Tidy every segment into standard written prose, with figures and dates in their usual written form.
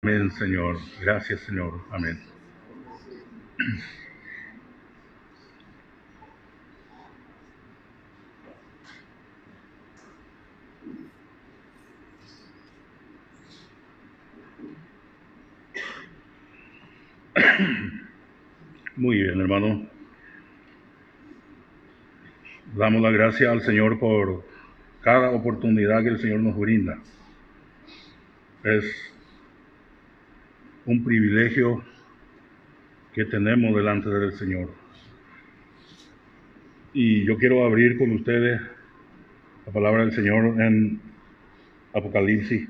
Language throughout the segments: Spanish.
Amén, Señor. Gracias, Señor. Amén. Muy bien, hermano. Damos la gracia al Señor por cada oportunidad que el Señor nos brinda. Es un privilegio que tenemos delante del Señor. Y yo quiero abrir con ustedes la palabra del Señor en Apocalipsis.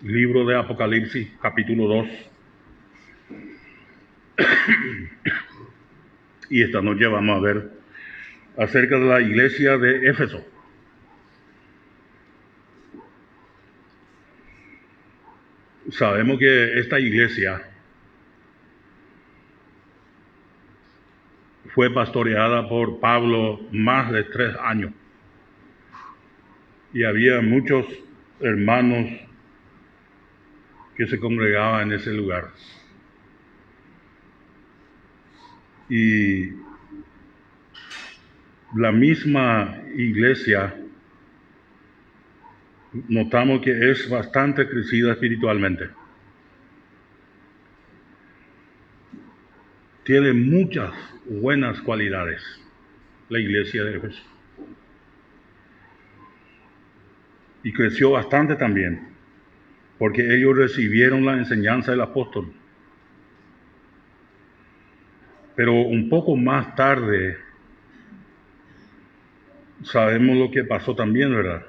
Libro de Apocalipsis, capítulo 2. Y esta noche vamos a ver acerca de la iglesia de Éfeso. Sabemos que esta iglesia fue pastoreada por Pablo más de 3 años. Y había muchos hermanos que se congregaban en ese lugar. Y la misma iglesia, notamos que es bastante crecida espiritualmente. Tiene muchas buenas cualidades la iglesia de Éfeso. Y creció bastante también, porque ellos recibieron la enseñanza del apóstol. Pero un poco más tarde, sabemos lo que pasó también, ¿verdad?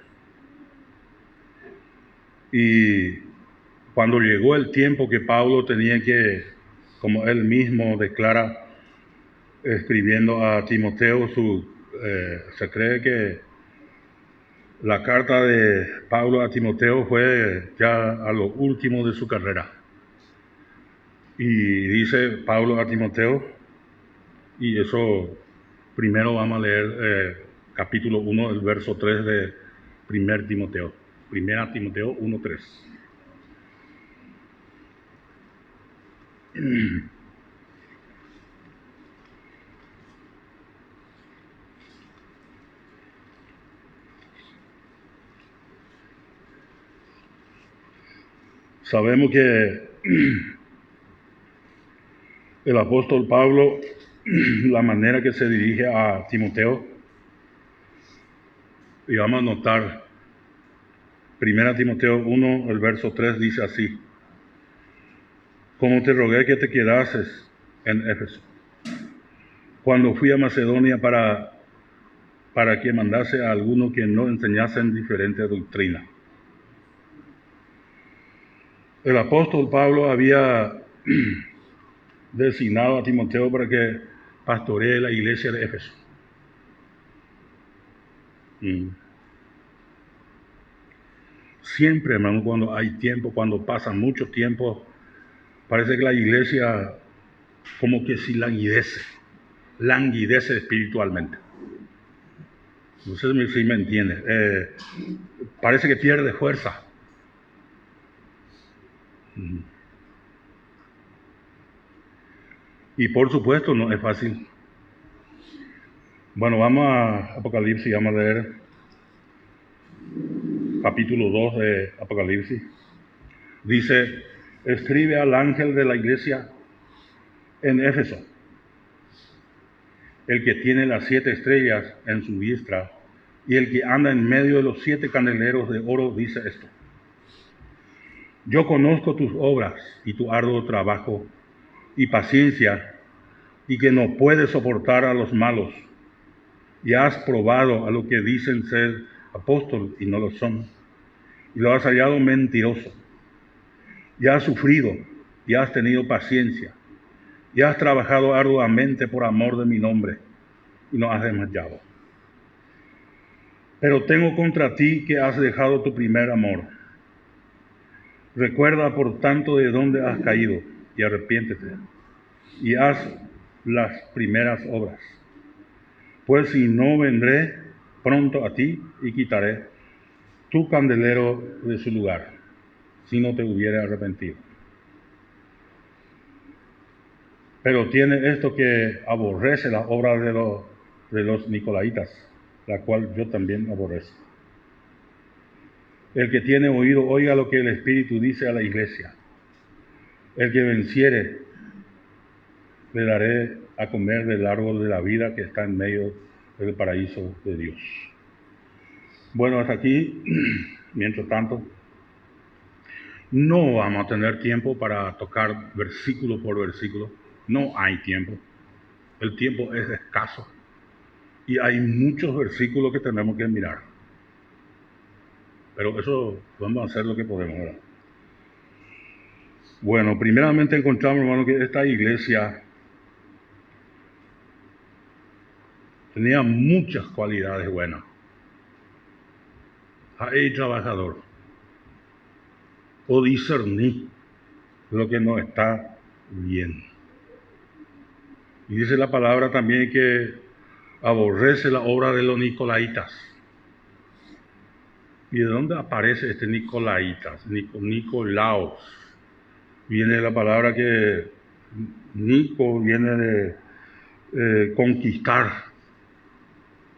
Y cuando llegó el tiempo que Pablo tenía que, como él mismo declara, escribiendo a Timoteo, se cree que la carta de Pablo a Timoteo fue ya a lo último de su carrera. Y dice Pablo a Timoteo, y eso primero vamos a leer capítulo 1, el verso 3 de 1 Timoteo. 1 Timoteo 1:3. Sabemos que el apóstol Pablo, la manera que se dirige a Timoteo, y vamos a notar, 1 Timoteo 1, el verso 3 dice así: como te rogué que te quedases en Éfeso, cuando fui a Macedonia para que mandase a alguno que no enseñasen diferente doctrina. El apóstol Pablo había designado a Timoteo para que pastoree la iglesia de Éfeso. Siempre, hermano, cuando hay tiempo, cuando pasa mucho tiempo, parece que la iglesia como que si languidece espiritualmente. No sé si me entiende. Parece que pierde fuerza. Y por supuesto no es fácil. Bueno, vamos a Apocalipsis, vamos a leer capítulo 2 de Apocalipsis. Dice: escribe al ángel de la iglesia en Éfeso, el que tiene las 7 estrellas en su diestra y el que anda en medio de los 7 candeleros de oro, dice esto: yo conozco tus obras y tu arduo trabajo y paciencia, y que no puedes soportar a los malos, y has probado a los que dicen ser apóstoles y no lo son, y lo has hallado mentiroso, y has sufrido, y has tenido paciencia, y has trabajado arduamente por amor de mi nombre, y no has desmayado. Pero tengo contra ti que has dejado tu primer amor. Recuerda, por tanto, de dónde has caído, y arrepiéntete, y haz las primeras obras. Pues si no, vendré pronto a ti y quitaré tu candelero de su lugar, si no te hubiera arrepentido. Pero tiene esto que aborrece la obra de los nicolaitas, la cual yo también aborrezco. El que tiene oído, oiga lo que el Espíritu dice a la iglesia. El que venciere, le daré a comer del árbol de la vida que está en medio del paraíso de Dios. Bueno, hasta aquí, mientras tanto, no vamos a tener tiempo para tocar versículo por versículo. No hay tiempo. El tiempo es escaso. Y hay muchos versículos que tenemos que mirar. Pero eso vamos a hacer lo que podemos, ¿verdad? Bueno, primeramente encontramos, hermano, que esta iglesia tenía muchas cualidades buenas. Hay trabajador. O discernir lo que no está bien. Y dice la palabra también que aborrece la obra de los nicolaitas. ¿Y de dónde aparece este nicolaitas? Nicolaos. Viene la palabra que Nico viene de conquistar.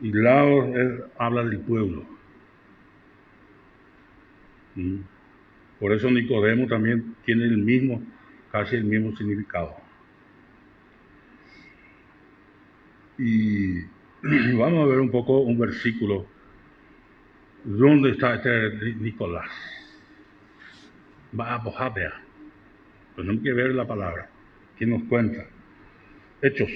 Y Laos habla del pueblo. Por eso Nicodemo también tiene casi el mismo significado. Y vamos a ver un poco un versículo. ¿Dónde está este Nicolás? Va a Bojabea. Tenemos que ver la palabra. ¿Quién nos cuenta? Hechos.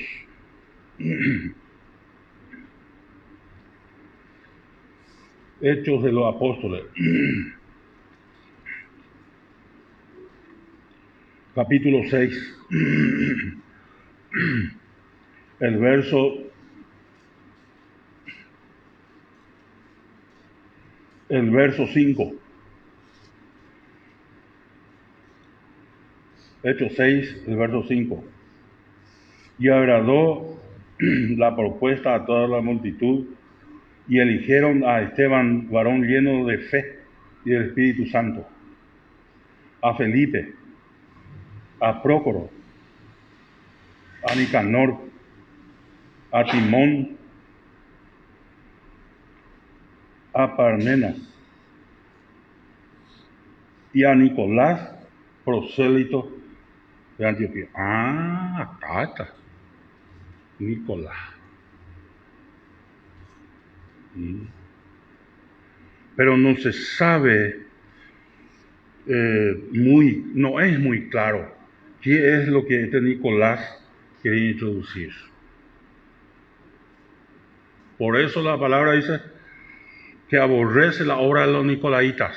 Hechos de los Apóstoles. Capítulo 6. El verso 5. Hechos 6, el verso 5. Y agradó la propuesta a toda la multitud, y eligieron a Esteban, varón lleno de fe y del Espíritu Santo, a Felipe, a Prócoro, a Nicanor, a Timón, a Parmenas, y a Nicolás, prosélito de Antioquía. Acá está Nicolás. Pero no se sabe no es muy claro qué es lo que este Nicolás quería introducir. Por eso la palabra dice que aborrece la obra de los nicolaitas.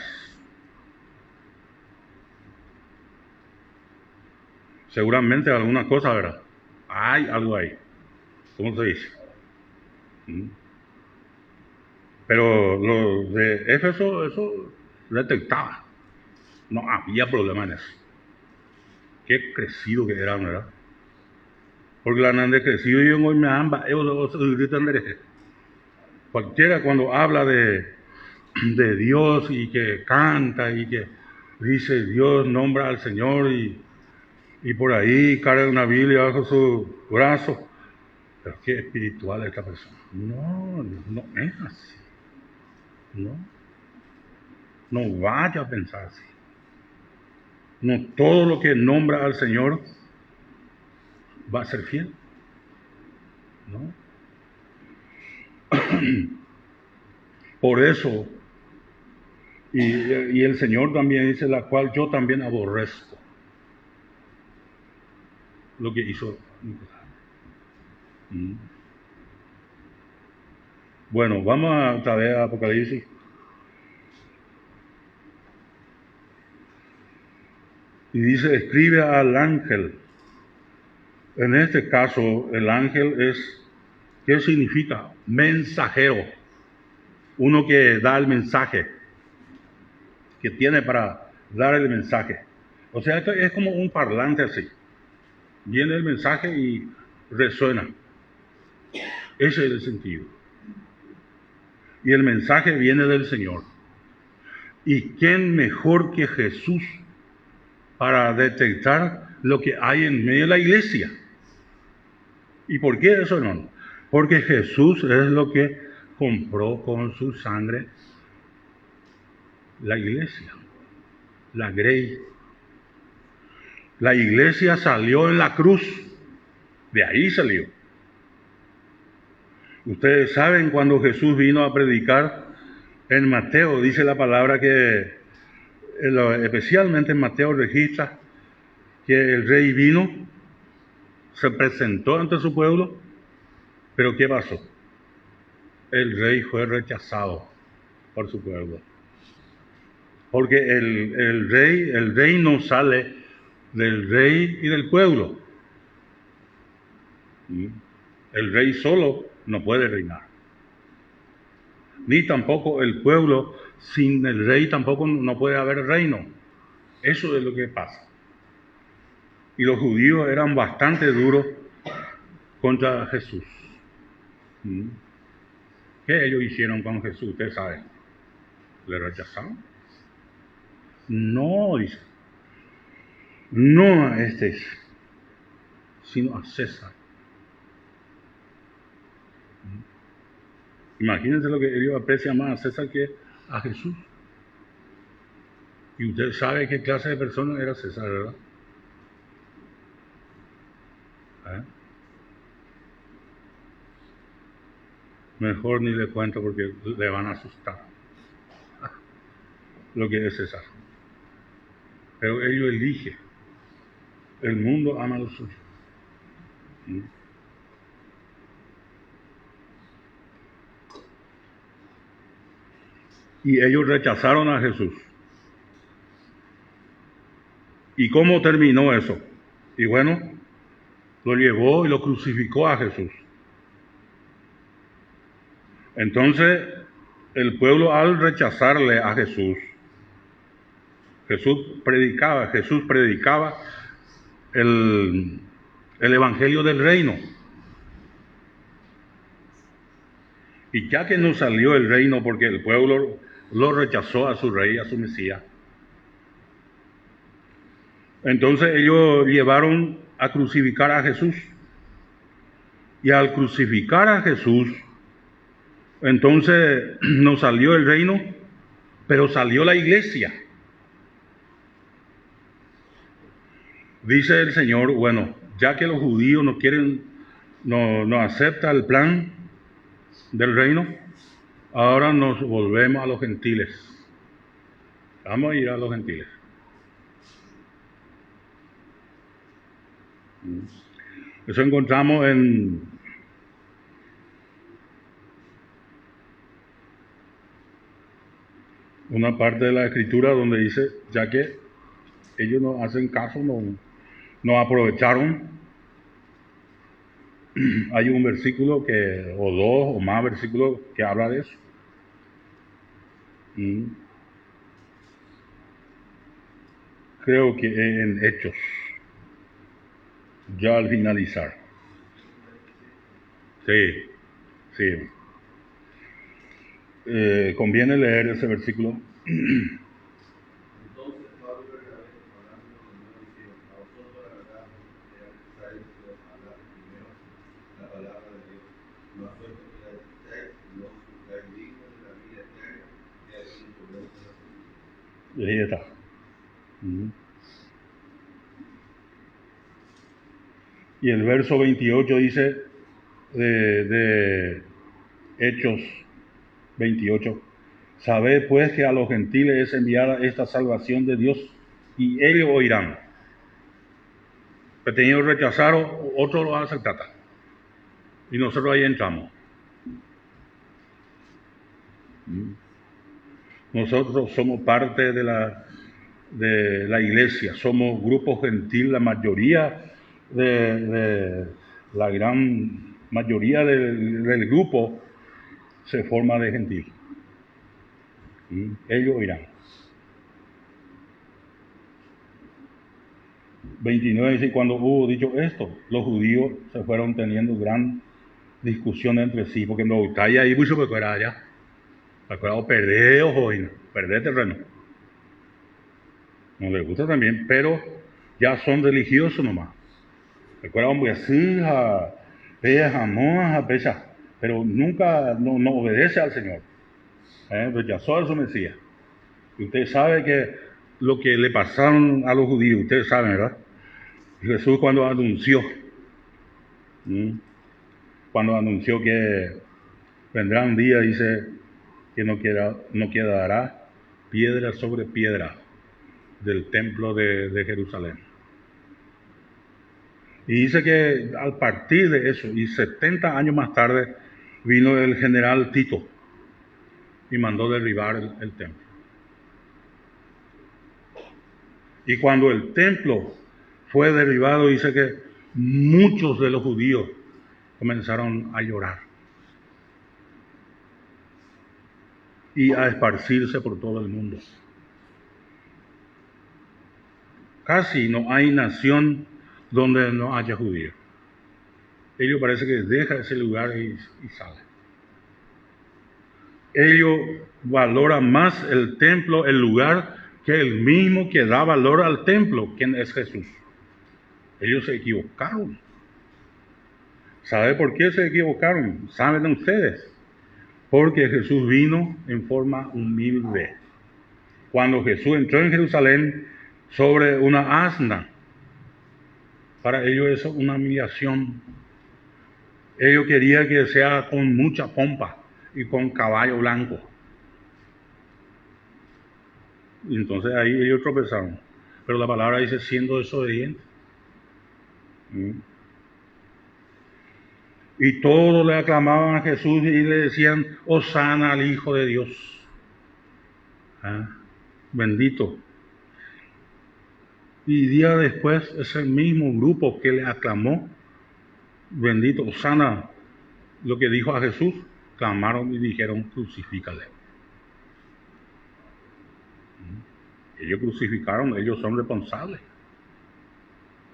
Seguramente alguna cosa, ¿verdad? Hay algo ahí. ¿Cómo se dice? Pero los de Éfeso, eso detectaba. No había problema en eso. Qué crecido que eran, ¿verdad? Porque la han crecido y hoy me amba, cualquiera cuando habla de Dios y que canta y que dice Dios nombra al Señor y por ahí carga una Biblia bajo su brazo. Pero qué espiritual es esta persona. No es así. No vaya a pensar así. No todo lo que nombra al Señor va a ser fiel. ¿No? Por eso, y el Señor también dice, la cual yo también aborrezco. Lo que hizo. Bueno, vamos a otra vez a Apocalipsis. Y dice, escribe al ángel. En este caso, el ángel es, ¿qué significa? Mensajero. Uno que da el mensaje, que tiene para dar el mensaje. O sea, esto es como un parlante así. Viene el mensaje y resuena. Ese es el sentido. Y el mensaje viene del Señor. ¿Y quién mejor que Jesús para detectar lo que hay en medio de la iglesia? ¿Y por qué eso, hermano? Porque Jesús es lo que compró con su sangre la iglesia, la grey. La iglesia salió en la cruz, de ahí salió. Ustedes saben cuando Jesús vino a predicar en Mateo, dice la palabra que, especialmente en Mateo registra que el rey vino, se presentó ante su pueblo, pero ¿qué pasó? El rey fue rechazado por su pueblo. Porque el rey no sale del rey y del pueblo. El rey solo no puede reinar. Ni tampoco el pueblo sin el rey tampoco no puede haber reino. Eso es lo que pasa. Y los judíos eran bastante duros contra Jesús. ¿Qué ellos hicieron con Jesús? Usted sabe. ¿Le rechazaron? No, dice. No a este, sino a César. Imagínense lo que ellos aprecian más a César que a Jesús. Y usted sabe qué clase de persona era César, ¿verdad? Mejor ni le cuento porque le van a asustar lo que es César. Pero ellos eligen. El mundo ama lo suyo. Y ellos rechazaron a Jesús. ¿Y cómo terminó eso? Y bueno, lo llevó y lo crucificó a Jesús. Entonces, el pueblo al rechazarle a Jesús, Jesús predicaba el evangelio del reino. Y ya que no salió el reino porque el pueblo lo rechazó a su rey, a su Mesías, entonces ellos llevaron a crucificar a Jesús. Y al crucificar a Jesús, entonces no salió el reino, pero salió la iglesia. Dice el Señor, bueno, ya que los judíos no quieren, no aceptan el plan del reino, ahora nos volvemos a los gentiles. Vamos a ir a los gentiles. Eso encontramos en una parte de la escritura donde dice, ya que ellos no hacen caso, no aprovecharon. Hay un versículo o dos o más versículos que habla de eso. Creo que en Hechos, ya al finalizar. Sí. Conviene leer ese versículo. Entonces Pablo y Bernabé, hablando con los demás, dijeron: a vosotros la verdad era necesario que os hablase primero la palabra de Dios, no suelto que la escucháis, no suplicáis dignos de la vida eterna, que hay un problema de la vida. Ahí está. Y el verso 28 dice de Hechos 28, sabed pues que a los gentiles es enviada esta salvación de Dios y ellos oirán. Que ellos rechazaron, otros lo aceptaron. Y nosotros ahí entramos. Nosotros somos parte de la iglesia, somos grupo gentil, la mayoría la gran mayoría del grupo se forma de gentil. Ellos oirán. 29 dice, cuando hubo dicho esto, los judíos se fueron teniendo gran discusión entre sí, porque no está ahí mucho porque era allá. O perder ojo, perder terreno. No le gusta también, pero ya son religiosos nomás. Recuerda, hombre, así, pero nunca no obedece al Señor. Rechazó a su Mesías. Y usted sabe que lo que le pasaron a los judíos, ustedes saben, ¿verdad? Jesús cuando anunció que vendrá un día, dice que no quedará piedra sobre piedra del templo de Jerusalén. Y dice que al partir de eso, y 70 años más tarde, vino el general Tito y mandó derribar el templo. Y cuando el templo fue derribado, dice que muchos de los judíos comenzaron a llorar y a esparcirse por todo el mundo. Casi no hay nación donde no haya judíos. Ellos parece que dejan ese lugar y salen. Ellos valoran más el templo, el lugar, que el mismo que da valor al templo, quien es Jesús. Ellos se equivocaron. ¿Sabe por qué se equivocaron? ¿Saben ustedes? Porque Jesús vino en forma humilde. Cuando Jesús entró en Jerusalén sobre una asna, para ellos eso es una humillación. Ellos querían que sea con mucha pompa y con caballo blanco. Y entonces ahí ellos tropezaron. Pero la palabra dice siendo desobedientes. Y todos le aclamaban a Jesús y le decían, Hosana al Hijo de Dios. Bendito. Y días después, ese mismo grupo que le aclamó, bendito, Hosana, lo que dijo a Jesús, clamaron y dijeron, crucifícale. Ellos crucificaron, ellos son responsables.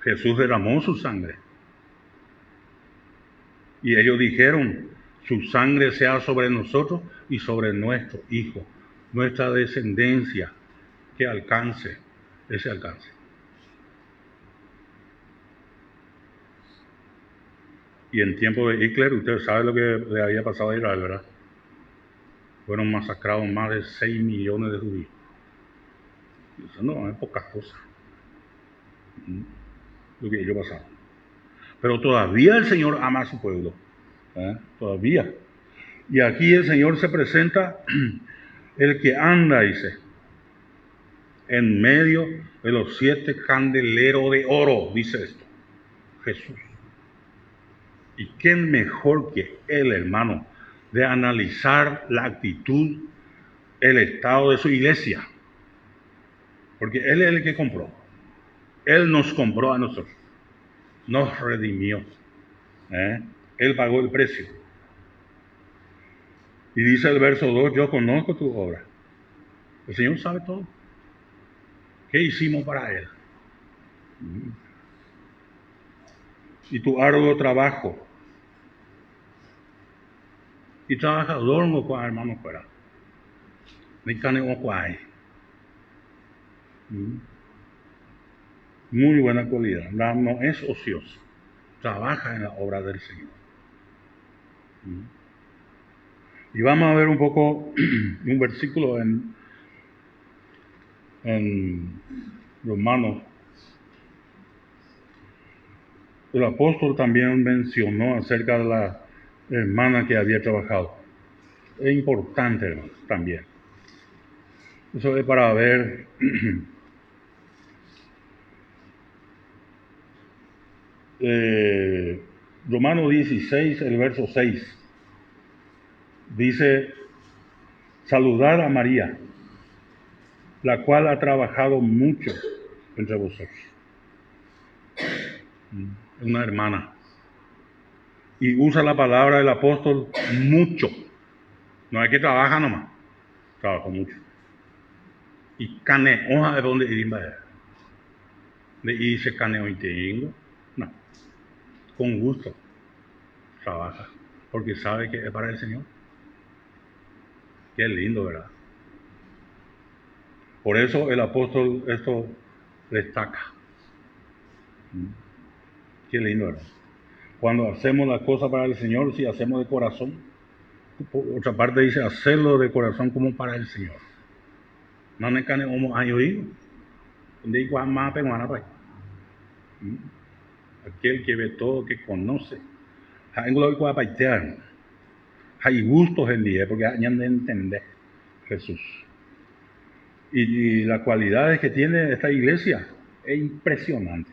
Jesús derramó su sangre. Y ellos dijeron, su sangre sea sobre nosotros y sobre nuestro hijo, nuestra descendencia, que alcance ese alcance. Y en tiempo de Hitler, ustedes saben lo que le había pasado a Israel, ¿verdad? Fueron masacrados más de 6 millones de judíos. Eso no es poca cosa, lo que ellos pasaron. Pero todavía el Señor ama a su pueblo, todavía. Y aquí el Señor se presenta, el que anda, dice, en medio de los 7 candeleros de oro, dice esto, Jesús. ¿Y quién mejor que Él, hermano, de analizar la actitud, el estado de su iglesia? Porque Él es el que compró. Él nos compró a nosotros. Nos redimió. Él pagó el precio. Y dice el verso 2, yo conozco tu obra. El Señor sabe todo. ¿Qué hicimos para Él? Y tu arduo trabajo. Y trabajador no con hermano fuera. Ni cane o cuay. Muy buena cualidad. No es ocioso. Trabaja en la obra del Señor. Y vamos a ver un poco un versículo en Romanos. El apóstol también mencionó acerca de la hermana que había trabajado. Es importante, hermanos, también. Eso es para ver Romanos 16, el verso 6. Dice, saludad a María, la cual ha trabajado mucho entre vosotros. Una hermana. Y usa la palabra del apóstol mucho. No es que trabaja nomás. Trabajó mucho. Y cane, hoja de donde irimba. De irse cane hoy tengo. No. Con gusto. Trabaja. porque sabe que es para el Señor. Qué lindo, ¿verdad? Por eso el apóstol esto destaca. Qué lindo, ¿verdad? Cuando hacemos las cosas para el Señor, si hacemos de corazón, por otra parte dice hacerlo de corazón como para el Señor. No me cane como hay oído. Aquel que ve todo, que conoce. Hay gustos en día, porque hay que entender Jesús. Y las cualidades que tiene esta iglesia es impresionante.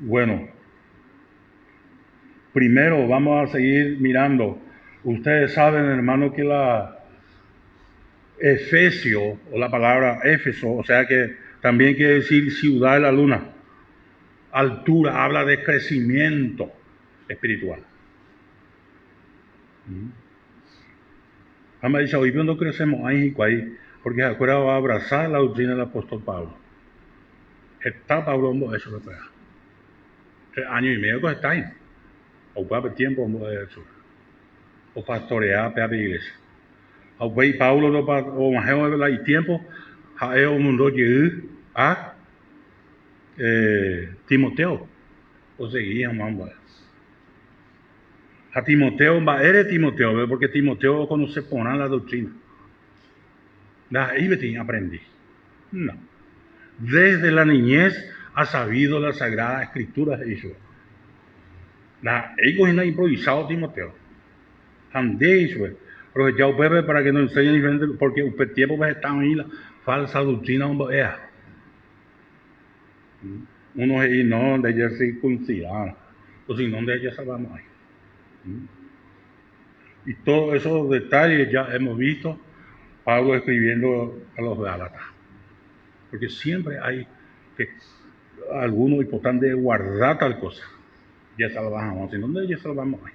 Bueno, primero vamos a seguir mirando. Ustedes saben, hermano, que la Efesio, o la palabra Éfeso, o sea que también quiere decir ciudad de la luna. Altura, habla de crecimiento espiritual. Vamos a decir, hoy cuando crecemos ahí, porque ahora va a abrazar la doctrina del apóstol Pablo. Está Pablo en eso, ¿verdad? 3 años y medio que está ahí. O para tiempo de eso. O pastorear para la iglesia. O Pablo o más hay tiempo, hay un mundo que a Timoteo. O seguía, mamá. A Timoteo, eres Timoteo, porque Timoteo conoce por la doctrina. Ahí aprendí. No. Desde la niñez ha sabido la Sagrada Escritura de Israel. Ellos no han improvisado Timoteo. Han de Israel. Pero ya ustedes para que nos enseñen diferente, porque el tiempo va a estar ahí la falsa doctrina. Uno y no de ellos circuncidados, o si no de ellos salvamos ahí. Y todos esos detalles ya hemos visto Pablo escribiendo a los Gálatas. Porque siempre hay que algunos importantes guardar tal cosa. Ya salvamos, si no de ellos salvamos ahí.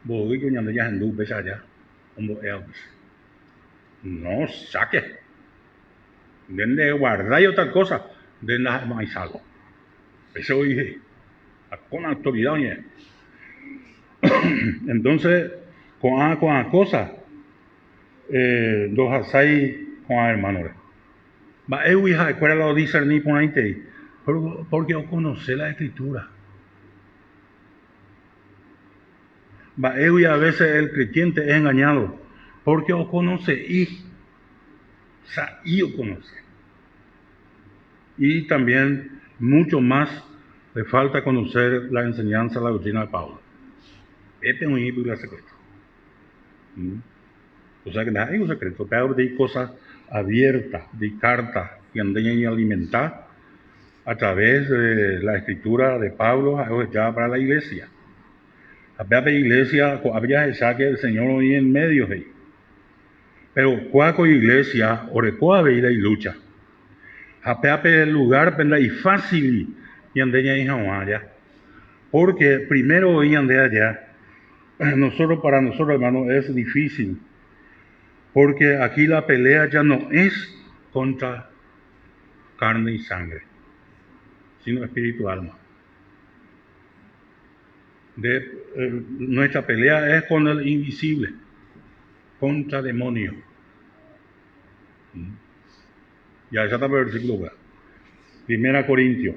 Voy que cuando ya en dupe allá, como no saque. De guardar y otra cosa, de nada más algo. Eso dije, con autoridad. Entonces, con la cosa, los hacéis con el hermano. Va, hija, ¿cuál lo discernir por ahí? Porque yo conocí la escritura. Va, y a veces el creyente es engañado, porque yo conoce y yo conoce. Y también mucho más le falta conocer la enseñanza, la doctrina de Pablo. Este es un libro secreto. O sea que no hay un secreto, pero hay cosas abiertas, de cartas que andan a alimentar a través de la escritura de Pablo ya para la iglesia. La iglesia había esa que el Señor hoy en medio de. Pero cuaco iglesia, orecoa veida y lucha. Apeape el lugar pendra y fácil y andeña y jamaya. Porque primero hoy ande allá, para nosotros hermanos es difícil. Porque aquí la pelea ya no es contra carne y sangre, sino espíritu y alma. Nuestra pelea es con el invisible, contra demonios. Ya está el versículo 1 Corintios.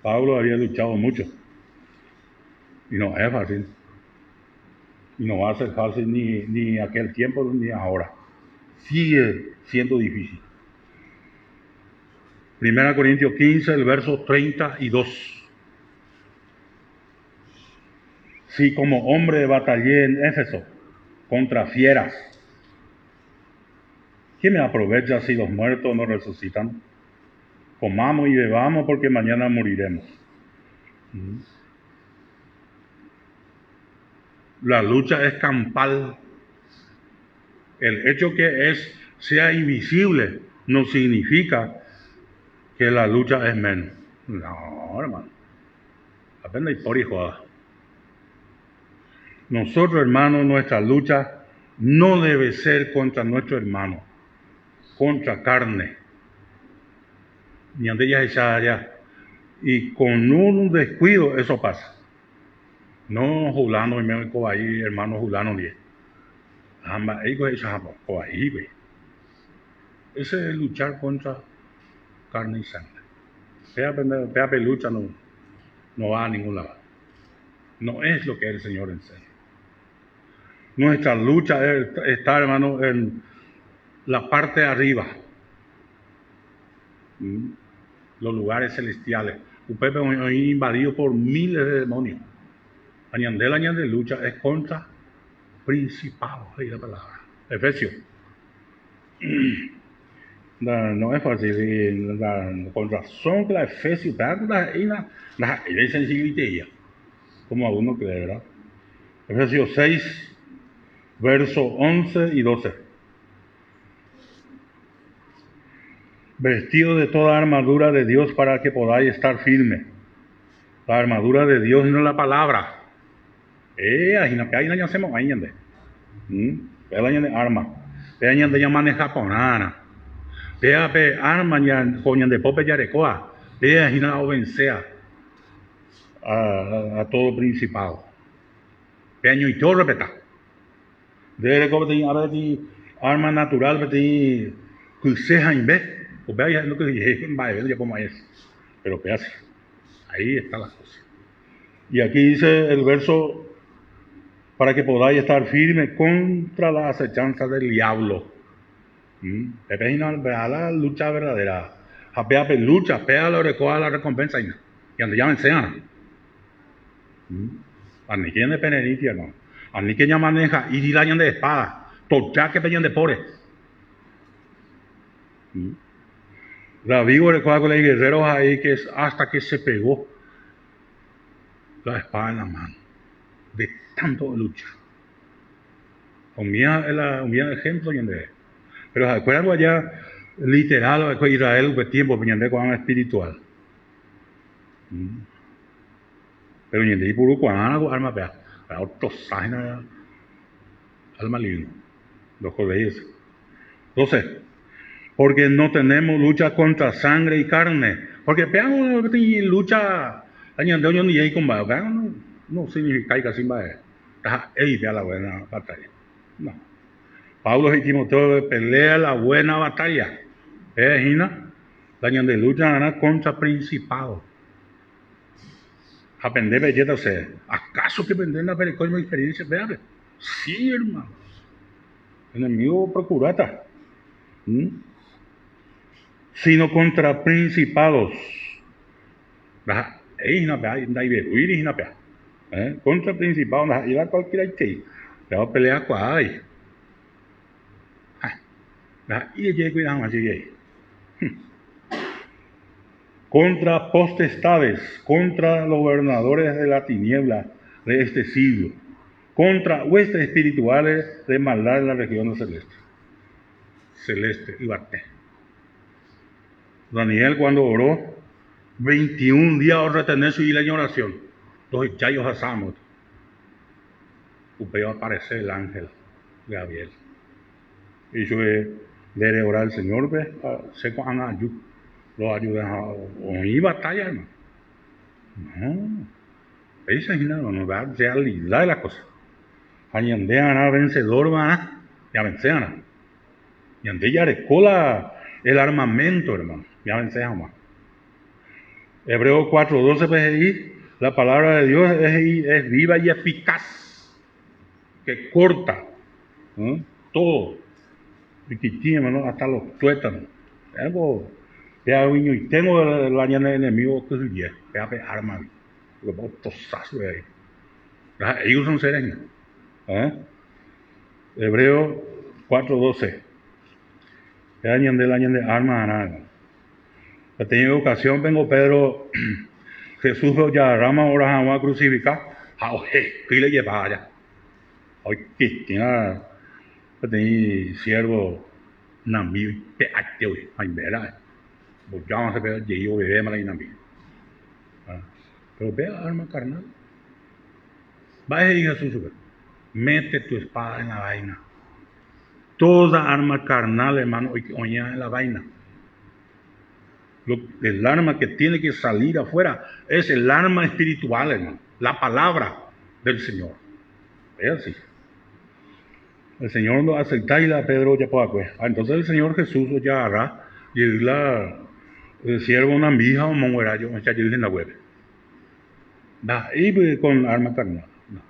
Pablo había luchado mucho. Y no es fácil. Y no va a ser fácil ni aquel tiempo ni ahora. Sigue siendo difícil. 1 Corintios 15, el verso 32. Si como hombre batallé en Éfeso contra fieras, ¿qué me aprovecha si los muertos no resucitan? Comamos y bebamos porque mañana moriremos. La lucha es campal. El hecho que sea invisible no significa que la lucha es menos. No, hermano. Apenas hay por y joda. Nosotros, hermanos, nuestra lucha no debe ser contra nuestro hermano, contra carne, ni ande ya echada ya. Y con un descuido eso pasa. No Julano y me ahí, hermano Julano ni. Amba, ego esa ahí, güey. Ese es luchar contra carne y sangre. Pea lucha no va a ningún lado. No es lo que el Señor enseña. Nuestra lucha está, hermano, en la parte de arriba. Los lugares celestiales. Usted es invadido por miles de demonios. Añade lucha es contra principados. Ahí la palabra. Efesios. No es fácil. Con razón que la Efesios, la sensibilidad. Como alguno cree, ¿verdad? Efesios 6, versos 11 y 12. Vestido de toda armadura de Dios para que podáis estar firmes. La armadura de Dios y no la palabra. Ahí no hacemos ahí ande. Arma. Pe ya maneja ponana. Pe arma ya coñan de pope ya recoa. Pe ahí no vencea a todo principado. Pe año y todo repeta. De recoa te arma natural te cuseja en vez. O vea lo que dije, ya como es. Pero pe así. Ahí está la cosa. Y aquí dice el verso, para que podáis estar firmes contra la acechanza del diablo. La lucha verdadera. Apea lucha, pea lo recoja la recompensa. Y donde llamen sean. Ani quien de peneritia, no. Ani quien ya maneja, y la de espada. Tocha que peñan de pores. David recoja con los guerreros ahí que es hasta que se pegó la espada en la mano. De tanto lucha. Un bien ejemplo, pero acuérdate allá, literal, Israel, que tiempo, con espiritual. Pero y puro cuando arma pea, para otros ságenas al maligno. Los colegios. Entonces, porque no tenemos lucha contra sangre y carne. Porque peamos lucha, no significa que así va a ir la buena batalla. No. Pablo y Timoteo pelea la buena batalla. La de lucha contra principados. Aprender belleza, ¿acaso que aprender la experiencia? Vean. Sí, hermano. Enemigo procurata. Sino contra principados. Contra principados, y la cualquiera que te va a pelear con ahí. Contra potestades, contra los gobernadores de la tiniebla de este siglo, contra huestes espirituales de maldad en la región celeste y bate. Daniel cuando oró 21 días a retener su en oración, los chayos asamos, va a aparecer el ángel Gabriel. Y yo le orar al Señor, sé cuán ayuda. Lo ayudan a oír batalla, hermano. No. Esa es no da realidad de la cosa. Añandean a vencedor, ya vencean. Y ande ya recola el armamento, hermano. Ya vencean más. Hebreos 4:12, pues ahí, la palabra de Dios es viva y eficaz. Que corta todo. Y hermano, hasta los tuétanos. Algo. Y tengo el año de enemigo que es 10, arma, lo pongo tosazo de ahí. Ellos son seres. Hebreos 4:12. El año de arma a nada. He tenido ocasión, vengo Pedro, Jesús ya rama ahora jamás a crucificar. ¿Qué le lleva allá? Hoy que tiene siervo Nambi, peateo, ay, verdad. Ya vamos a ver, yo bebé mala y nambi. Pero ve la arma carnal. Vaya y Jesús, mete tu espada en la vaina. Toda arma carnal, hermano, oye en la vaina. El arma que tiene que salir afuera es el arma espiritual, hermano. La palabra del Señor. Es así. El Señor no acepta y la Pedro ya puede. Entonces el Señor Jesús ya hará y la siervo una mija o monguerayo ya en la web. Da y con arma carnal. No.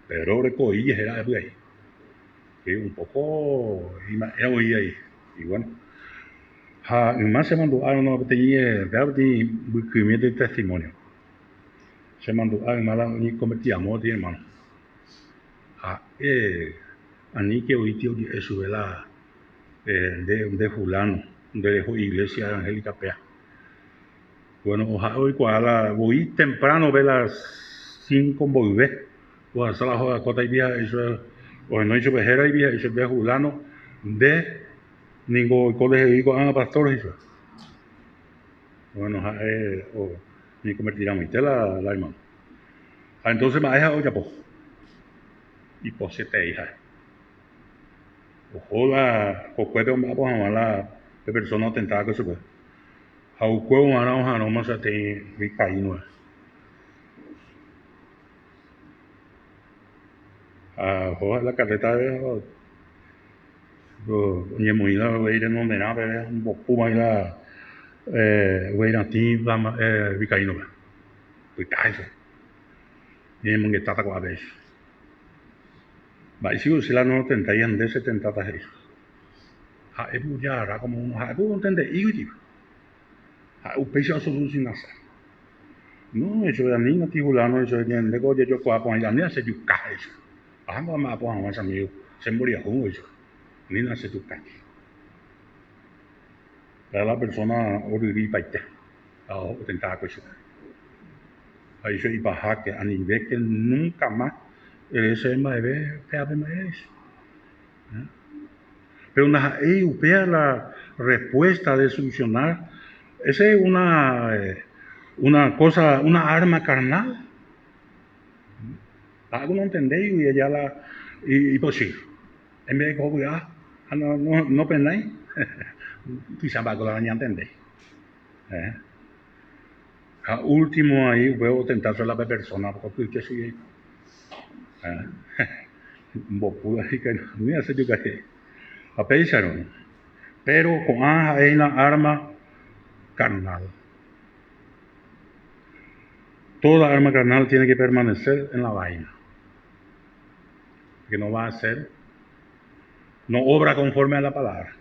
Pedro recogí era ahí. Sí, un poco era hoy ahí. Y bueno. Más se mandó a una tenía de testimonio. Se mandó a una ni convertíamos de hermano. Ani que hoy tío eso de la de fulano de iglesia evangélica pea. Bueno, hoy voy temprano ve las 5 volver. O hasta la joda cota y vieja eso o no hecho vejera y vieja eso de fulano de ningún colegio a pastor eso. Bueno, ni convertirán la hermano. Entonces me deja hoy ya pues. Y pues 7 hijas. Ojo la cocuete me pues a la persona atentada que se puede. Hau cuevo ara no más te vicaíno. Joder la carreta de ni muy la voy a ir en donde nada, pero un poco más la voy a ir a ti vicaíno. Pues eso. Ni me está con la vez. Va si la no tentarían de 70 tajes. Ya hará como un entender y o pecho solucionarse. No, eso de niña tibulano, eso de nego yo con la niña se yuca eso. No me apoya más amigo, se moría con eso. Niña se yuca. La persona oriri paite. Tentaba con eso. Ahí se iba a que a nivel que nunca más ese más ve peave más eso. Pero ahí upea la respuesta de solucionar. Esa es una cosa, una arma carnal. Algo no entendéis y ella y pues sí. En vez de que no pensáis, quizás va a la niña entendéis. Último ahí, voy a tentar ser la persona, porque que soy bopuda y que no hace yo que a pensaron. Pero con hay una arma carnal. Toda arma carnal tiene que permanecer en la vaina. Que no va a ser, no obra conforme a la palabra.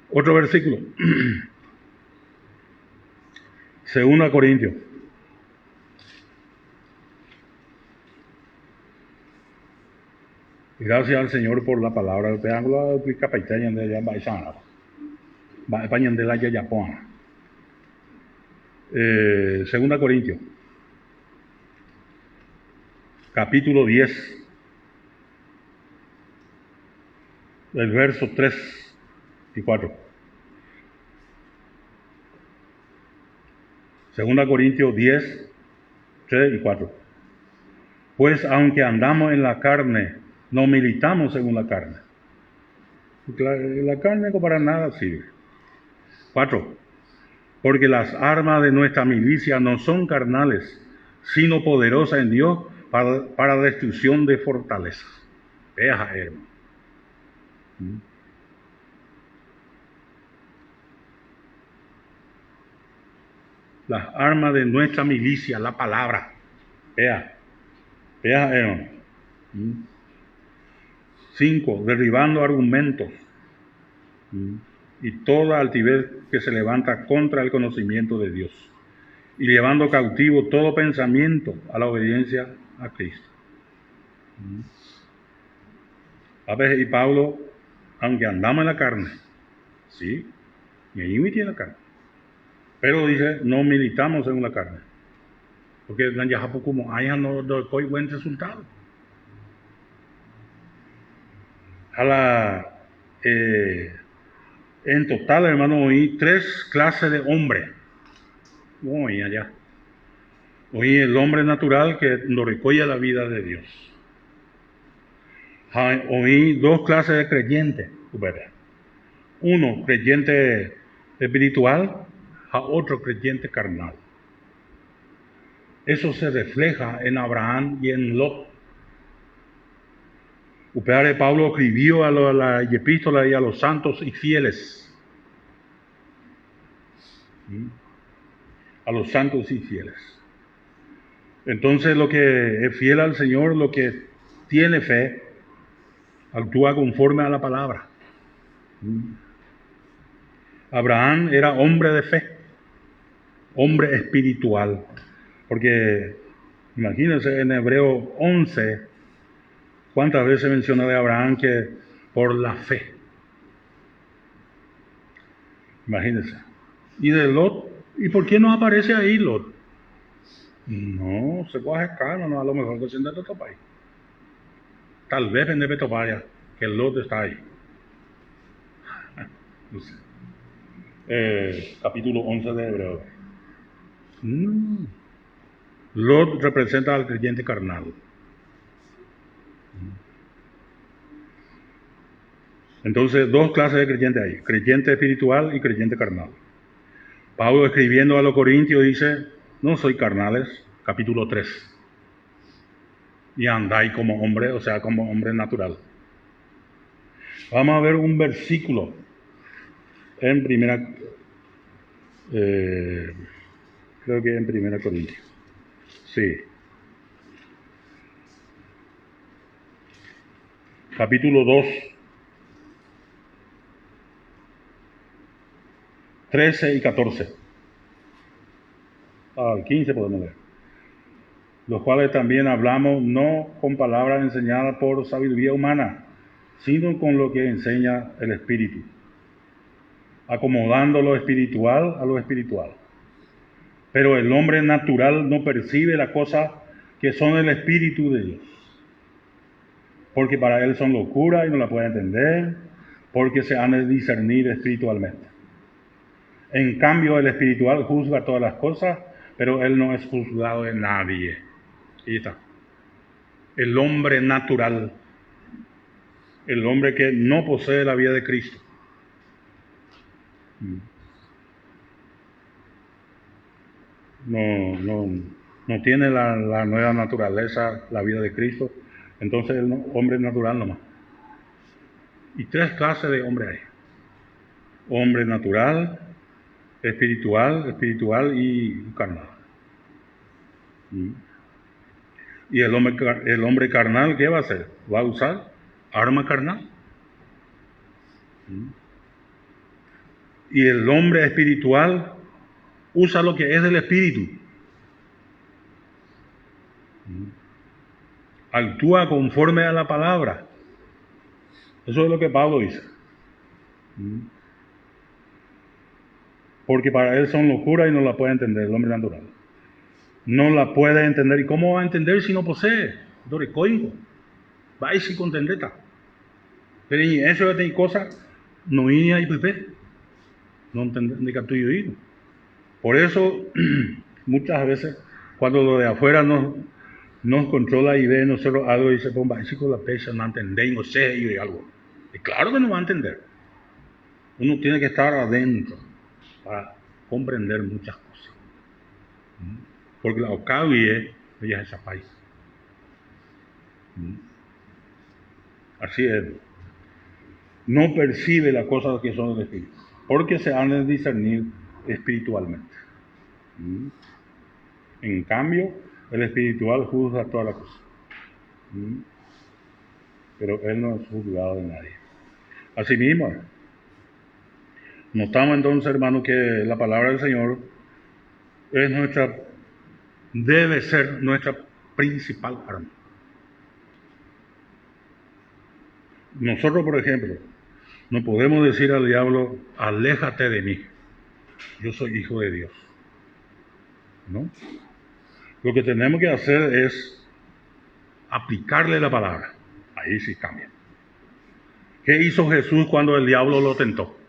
Otro versículo. 2 Corintios. Gracias al Señor por la palabra. El peángulo aplica paitaña de allá en Baisana. Bañan de la Yayapona. 2 Corintios. Capítulo 10. El verso 3 y 4. 2 Corintios 10, 3 y 4. Pues aunque andamos en la carne, no militamos según la carne. La carne para nada sirve. 4. Porque las armas de nuestra milicia no son carnales, sino poderosas en Dios para destrucción de fortalezas. Vea, hermano. Las armas de nuestra milicia, la palabra. Vea, hermano. 5. Derribando argumentos y toda altivez que se levanta contra el conocimiento de Dios y llevando cautivo todo pensamiento a la obediencia a Cristo. A veces, y Pablo, aunque andamos en la carne, sí, y ahí me tiene la carne, pero dice, no militamos en la carne, porque ya como haya no doy buen resultado. En total, hermano, oí 3 clases de hombre. Oí allá. Oí el hombre natural que no recoge la vida de Dios. Oí 2 clases de creyentes. Uno creyente espiritual, a otro creyente carnal. Eso se refleja en Abraham y en Lot. El padre Pablo escribió a la epístola y a los santos y fieles. A los santos y fieles. Entonces, lo que es fiel al Señor, lo que tiene fe, actúa conforme a la palabra. Abraham era hombre de fe, hombre espiritual, porque imagínense en Hebreo 11, cuántas veces menciona de Abraham que por la fe. Imagínense. Y de Lot, ¿y por qué no aparece ahí Lot? No, se coge caro, no, a lo mejor que se de otro país. Tal vez en Beto vaya, que Lot está ahí. Capítulo 11 de Hebreo. Lot representa al creyente carnal. Entonces, dos clases de creyente hay, creyente espiritual y creyente carnal. Pablo, escribiendo a los Corintios, dice, no soy carnales, capítulo 3. Y andáis como hombre, o sea, como hombre natural. Vamos a ver un versículo en creo que en Primera Corintios. Sí. Capítulo 2. 13 y 14. Al 15 podemos leer. Los cuales también hablamos no con palabras enseñadas por sabiduría humana, sino con lo que enseña el Espíritu, acomodando lo espiritual a lo espiritual. Pero el hombre natural no percibe las cosas que son el Espíritu de Dios, porque para él son locura y no la puede entender, porque se han de discernir espiritualmente. En cambio, el espiritual juzga todas las cosas, pero él no es juzgado de nadie. Ahí está. El hombre natural, el hombre que no posee la vida de Cristo. No tiene la nueva naturaleza, la vida de Cristo, entonces el hombre natural nomás. Y tres clases de hombre hay. Hombre natural, espiritual y carnal. Y el hombre carnal, ¿qué va a hacer? Va a usar arma carnal. Y el hombre espiritual usa lo que es del espíritu. Actúa conforme a la palabra. Eso es lo que Pablo dice. Porque para él son locura y no la puede entender el hombre natural. No la puede entender. ¿Y cómo va a entender si no posee? Doricoingo. Va a ir con tendeta. Pero eso es cosa, no iría y pepe. No entender que tú y yo. Por eso, muchas veces, cuando lo de afuera nos controla y ve nosotros algo y dice, bomba, si con la pecha no entendéis, no sé, y algo. Y claro que no va a entender. Uno tiene que estar adentro para comprender muchas cosas. Porque la ocavie ella es esa país. Así es. No percibe las cosas que son del Espíritu, porque se han de discernir espiritualmente. En cambio, el espiritual juzga todas las cosas. Pero él no es juzgado de nadie. Asimismo, notamos entonces, hermano, que la palabra del Señor debe ser nuestra principal arma. Nosotros, por ejemplo, no podemos decir al diablo, aléjate de mí, yo soy hijo de Dios. ¿No? Lo que tenemos que hacer es aplicarle la palabra. Ahí sí cambia. ¿Qué hizo Jesús cuando el diablo lo tentó?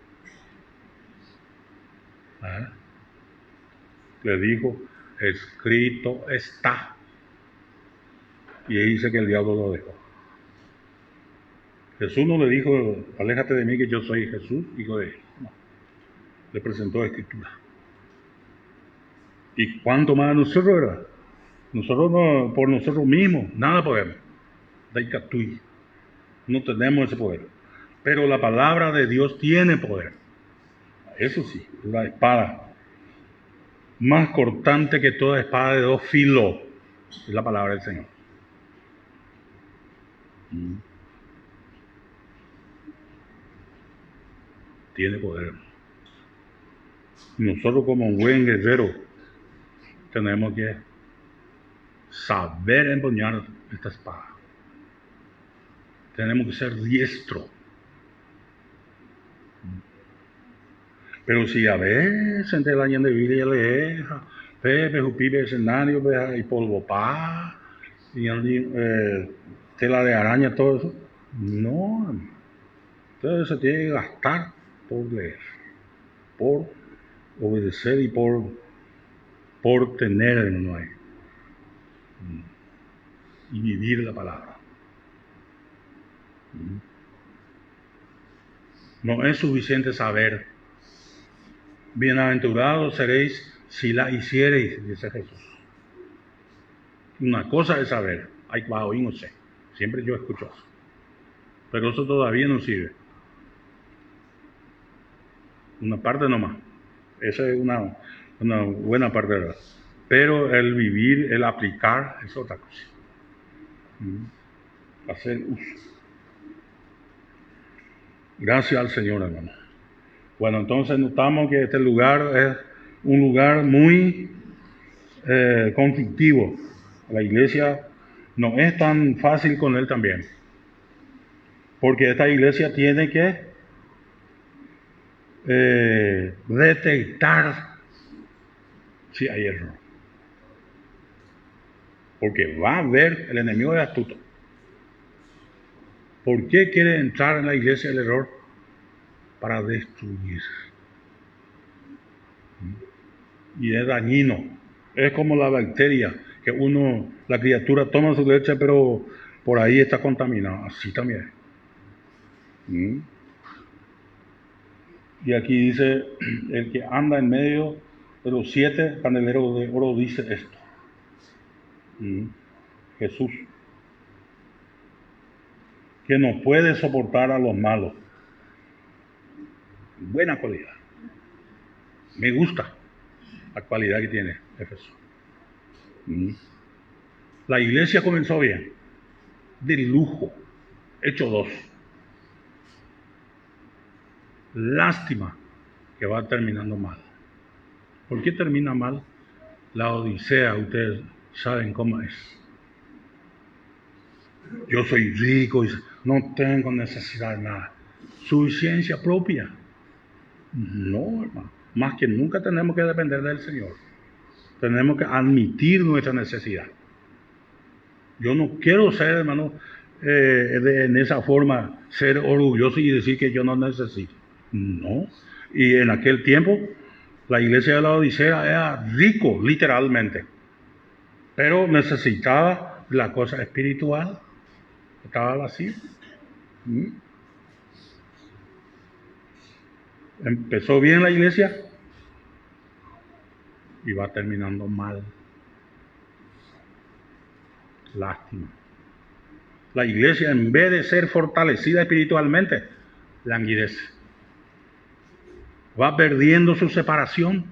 Le dijo, escrito está. Y ahí dice que el diablo lo dejó. Jesús no le dijo, aléjate de mí que yo soy Jesús, hijo de Dios. No. Le presentó la Escritura. ¿Y cuánto más a nosotros, verdad? Nosotros no, por nosotros mismos, nada podemos. Daikatui. No tenemos ese poder. Pero la palabra de Dios tiene poder. Eso sí, la espada más cortante que toda espada de dos filos es la palabra del Señor. Tiene poder. Nosotros como un buen guerrero tenemos que saber empuñar esta espada. Tenemos que ser diestro. Pero si a veces entre la gente de vida le deja, pepe, jupipe, escenario, y polvo pa, y tela de araña, todo eso. No, entonces se tiene que gastar por leer, por obedecer y por tener, hermano, ahí. Y vivir la palabra. No es suficiente saber. Bienaventurados seréis si la hiciereis, dice Jesús. Una cosa es saber, hay bajo y no sé. Siempre yo escucho eso. Pero eso todavía no sirve. Una parte nomás. Esa es una buena parte, ¿verdad? Pero el vivir, el aplicar, es otra cosa. Hacer uso. Gracias al Señor, hermano. Bueno, entonces notamos que este lugar es un lugar muy conflictivo. La iglesia no es tan fácil con él también. Porque esta iglesia tiene que detectar si hay error. Porque va a ver, el enemigo es astuto. ¿Por qué quiere entrar en la iglesia el error? Para destruir. Y es dañino. Es como la bacteria, que la criatura toma su leche, pero por ahí está contaminada. Así también. Y aquí dice, el que anda en medio de los 7 candeleros de oro dice esto. Jesús, que no puede soportar a los malos. Buena cualidad. Me gusta la cualidad que tiene Jesús. La iglesia comenzó bien, de lujo, Hechos 2. Lástima que va terminando mal. ¿Por qué termina mal? La Odisea, ustedes saben cómo es. Yo soy rico y no tengo necesidad de nada. Suficiencia propia. No, hermano. Más que nunca tenemos que depender del Señor. Tenemos que admitir nuestra necesidad. Yo no quiero ser, hermano, en esa forma, ser orgulloso y decir que yo no necesito. No. Y en aquel tiempo, la iglesia de la Odisea era rico, literalmente. Pero necesitaba la cosa espiritual. Estaba vacío. Empezó bien la iglesia y va terminando mal. Lástima. La iglesia, en vez de ser fortalecida espiritualmente, languidece. Va perdiendo su separación.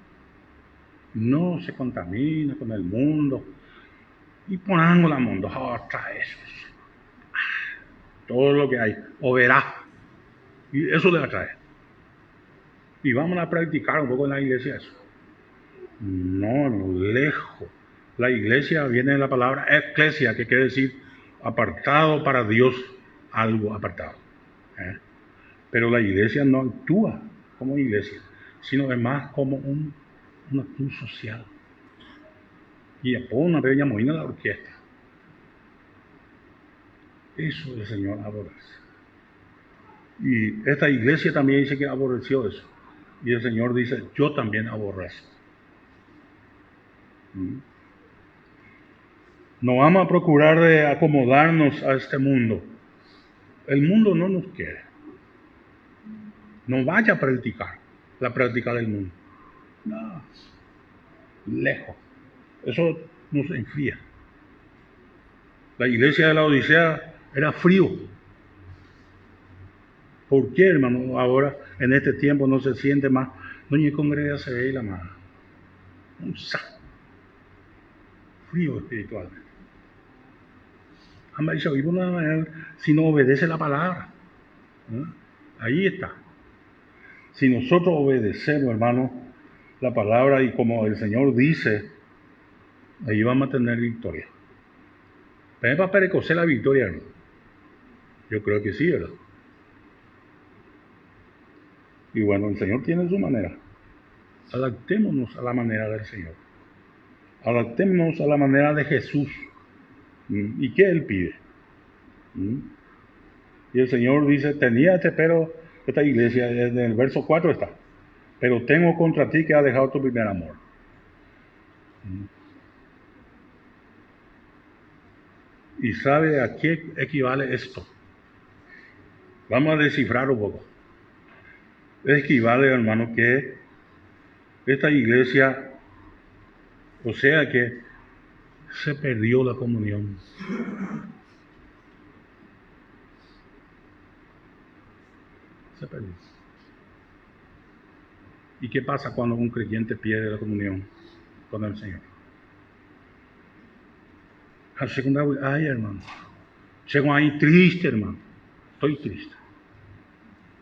No se contamina con el mundo. Y ponamos al mundo, trae eso. Todo lo que hay, o verá. Y eso le atrae. Y vamos a practicar un poco en la iglesia eso. No, lejos. La iglesia viene de la palabra eclesia, que quiere decir apartado para Dios, algo apartado. Pero la iglesia no actúa como iglesia, sino es más como un acto social. Y después una vez llamó a la orquesta. Eso el Señor aborrece. Y esta iglesia también dice que aborreció eso. Y el Señor dice, yo también aborrezco. No vamos a procurar de acomodarnos a este mundo, El mundo no nos quiere. No vaya a practicar la práctica del mundo. No. Lejos. Eso nos enfría. La iglesia de la Odisea era frío. ¿Por qué, hermano? Ahora, en este tiempo, no se siente más. Doña congrega se ve la mano. Un saco. Frío espiritualmente. Si no obedece la palabra. Ahí está. Si nosotros obedecemos, hermano, la palabra y como el Señor dice, ahí vamos a tener victoria. ¿Pero para reconocer la victoria, no? Yo creo que sí, ¿verdad? Y bueno, el Señor tiene su manera. Adaptémonos a la manera del Señor. Adaptémonos a la manera de Jesús. ¿Y qué Él pide? Y el Señor dice, tenía pero esta iglesia, desde el verso 4 está, pero tengo contra ti que has dejado tu primer amor. ¿Y sabe a qué equivale esto? Vamos a descifrar un poco. Equivale, hermano, que esta iglesia, o sea que se perdió la comunión. Se perdió. ¿Y qué pasa cuando un creyente pierde la comunión con el Señor? Al segundo, ay, hermano, llego ahí triste, hermano. Estoy triste.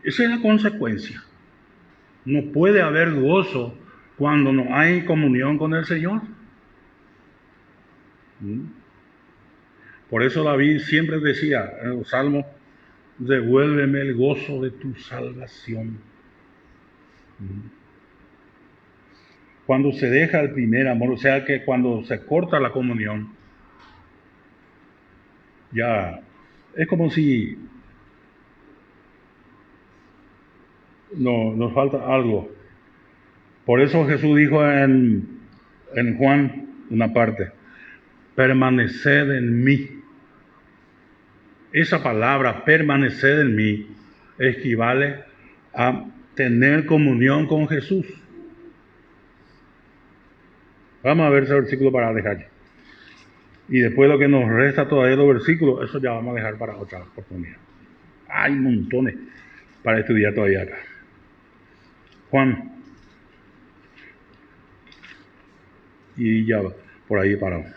Esa es la consecuencia. No puede haber gozo cuando no hay comunión con el Señor. Por eso David siempre decía en los salmos, devuélveme el gozo de tu salvación. Cuando se deja el primer amor, o sea que cuando se corta la comunión, ya es como si nos falta algo. Por eso Jesús dijo en Juan una parte, permaneced en mí. Esa palabra, permanecer en mí, equivale a tener comunión con Jesús. Vamos a ver ese versículo para dejar. Y después lo que nos resta todavía los versículos, eso ya vamos a dejar para otra oportunidad. Hay montones para estudiar todavía acá. Juan. Y ya por ahí paramos.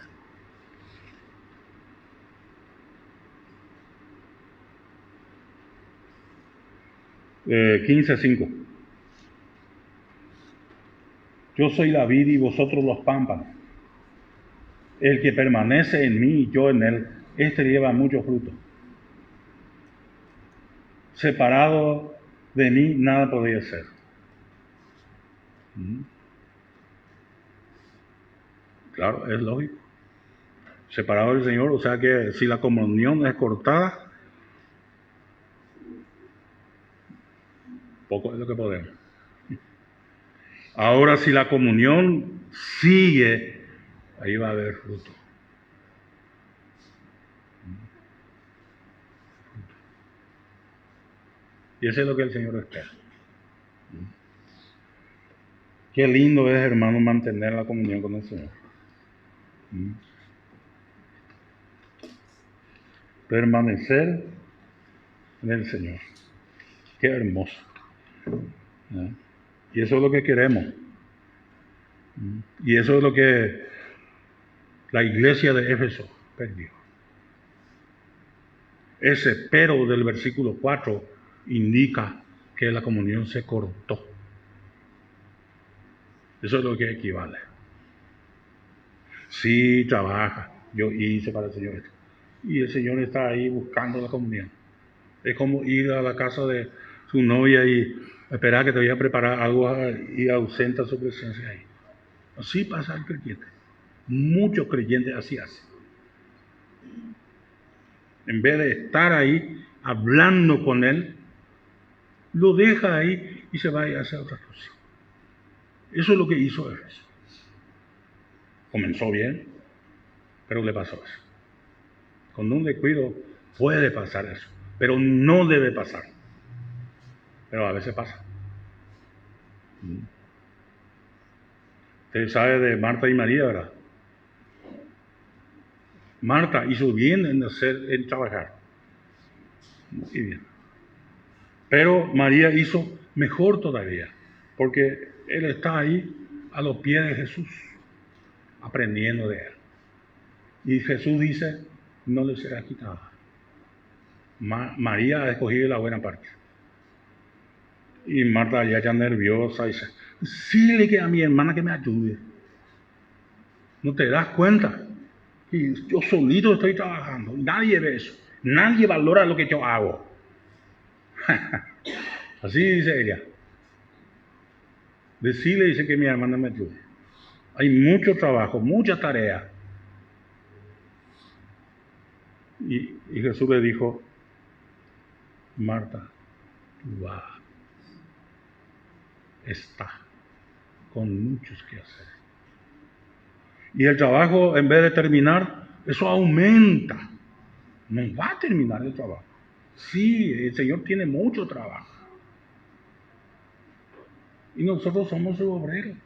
Eh, 15:5. Yo soy la vid y vosotros los pámpanos. El que permanece en mí y yo en él, este lleva mucho fruto. Separado de mí, nada podría ser. Claro, es lógico. Separado del Señor, o sea que si la comunión es cortada, poco es lo que podemos. Ahora, si la comunión sigue, ahí va a haber fruto. Y eso es lo que el Señor espera. Qué lindo es, hermano, mantener la comunión con el Señor. Permanecer en el Señor. Qué hermoso. Y eso es lo que queremos. Y eso es lo que la iglesia de Éfeso perdió. Ese pero del versículo 4 indica que la comunión se cortó. Eso es lo que equivale. Sí, trabaja. Yo hice para el Señor esto. Y el Señor está ahí buscando la comunión. Es como ir a la casa de su novia y esperar que te vaya a preparar algo y ausenta su presencia ahí. Así pasa el creyente. Muchos creyentes así hacen. En vez de estar ahí hablando con él, lo deja ahí y se va a hacer otra cosa. Eso es lo que hizo Éfeso. Comenzó bien, pero le pasó eso. Con un descuido puede pasar eso. pero no debe pasar. Pero a veces pasa. Usted sabe de Marta y María, ¿verdad? Marta hizo bien en trabajar. Muy bien. Pero María hizo mejor todavía, porque él está ahí a los pies de Jesús, aprendiendo de él. Y Jesús dice, no le será quitada. María ha escogido la buena parte. Y Marta ya nerviosa dice, dile que a mi hermana que me ayude. ¿No te das cuenta? Y yo solito estoy trabajando. Nadie ve eso. Nadie valora lo que yo hago. Así dice ella. Decirle, dice que mi hermana me ayude. Hay mucho trabajo, mucha tarea. Y Jesús le dijo, Marta, tú vas. Está con muchos que hacer. Y el trabajo, en vez de terminar, eso aumenta. No va a terminar el trabajo. Sí, el Señor tiene mucho trabajo. Y nosotros somos sus obreros.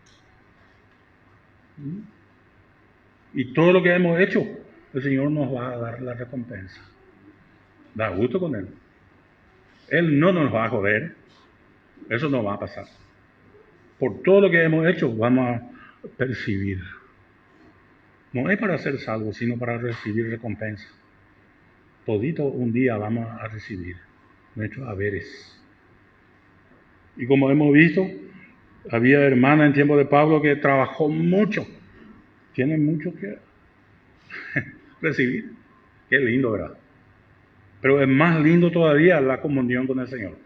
Y todo lo que hemos hecho, el Señor nos va a dar la recompensa. Da gusto con Él. Él no nos va a joder. Eso no va a pasar. Por todo lo que hemos hecho, vamos a percibir. No es para ser salvos, sino para recibir recompensa. Todito un día vamos a recibir nuestros haberes. Y como hemos visto, había hermana en tiempo de Pablo que trabajó mucho. Tienen mucho que recibir. Qué lindo, ¿verdad? Pero es más lindo todavía la comunión con el Señor.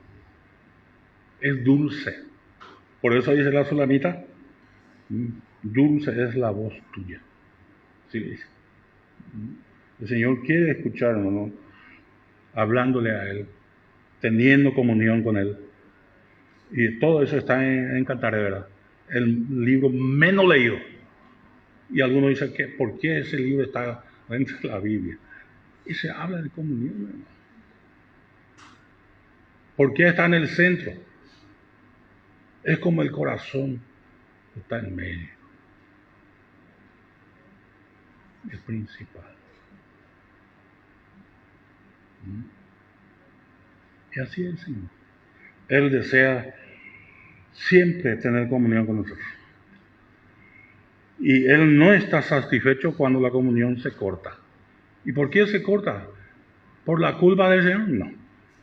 Es dulce. Por eso dice la Sulamita, dulce es la voz tuya. Sí dice. El Señor quiere escucharnos, ¿no? Hablándole a Él, teniendo comunión con Él. Y todo eso está en Cantares, ¿verdad? El libro menos leído. Y algunos dicen que ¿por qué ese libro está dentro de la Biblia? Y se habla de comunión, hermano. ¿Por qué está en el centro? Es como el corazón que está en medio. El principal. Y así es el Señor. Él desea siempre tener comunión con nosotros. Y Él no está satisfecho cuando la comunión se corta. ¿Y por qué se corta? ¿Por la culpa del Señor? No.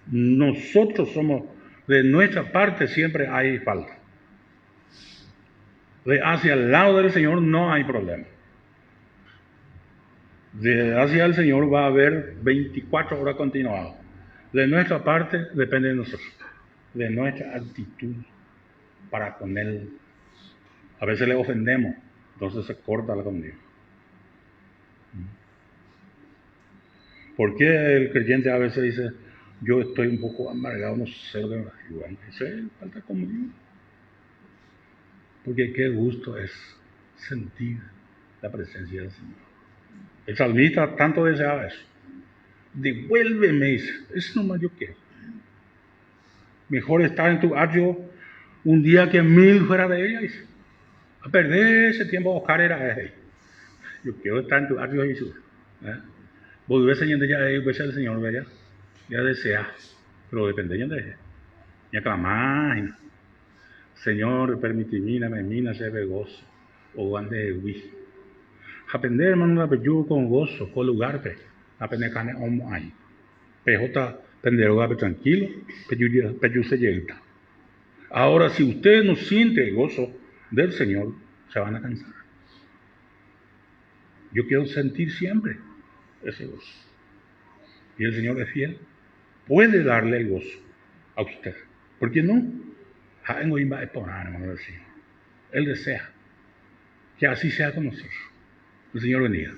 Nosotros somos, de nuestra parte siempre hay falta. De hacia el lado del Señor no hay problema. De hacia el Señor va a haber 24 horas continuadas. De nuestra parte depende de nosotros, de nuestra actitud para con Él. A veces le ofendemos, entonces se corta la comunión. ¿Por qué el creyente a veces dice, yo estoy un poco amargado, no sé lo que me va a ayudar? Eso es falta de comunión. Porque qué gusto es sentir la presencia del Señor. El salmista tanto deseaba eso. Devuélveme, dice, eso nomás yo quiero. Mejor estar en tu atrio un día que 1000 fuera de ella, dice. A perder ese tiempo a buscar era ese. Yo quiero estar en tu atrio, Jesús. Volver siguiendo ya el Señor, ¿verdad? Ya desea, pero depende de ella. Ya clamar, Señor, permitime, me se ve gozo, o ande huí. Aprender, hermano, la peyu con gozo, con lugar, aprender carne homo ahí. PJ, penderoga, tranquilo, peyu se llega. Ahora, si usted no siente el gozo del Señor, se van a cansar. Yo quiero sentir siempre ese gozo. Y el Señor es fiel. Puede darle el gozo a usted. ¿Por qué no? Él desea que así sea con nosotros. El Señor bendiga.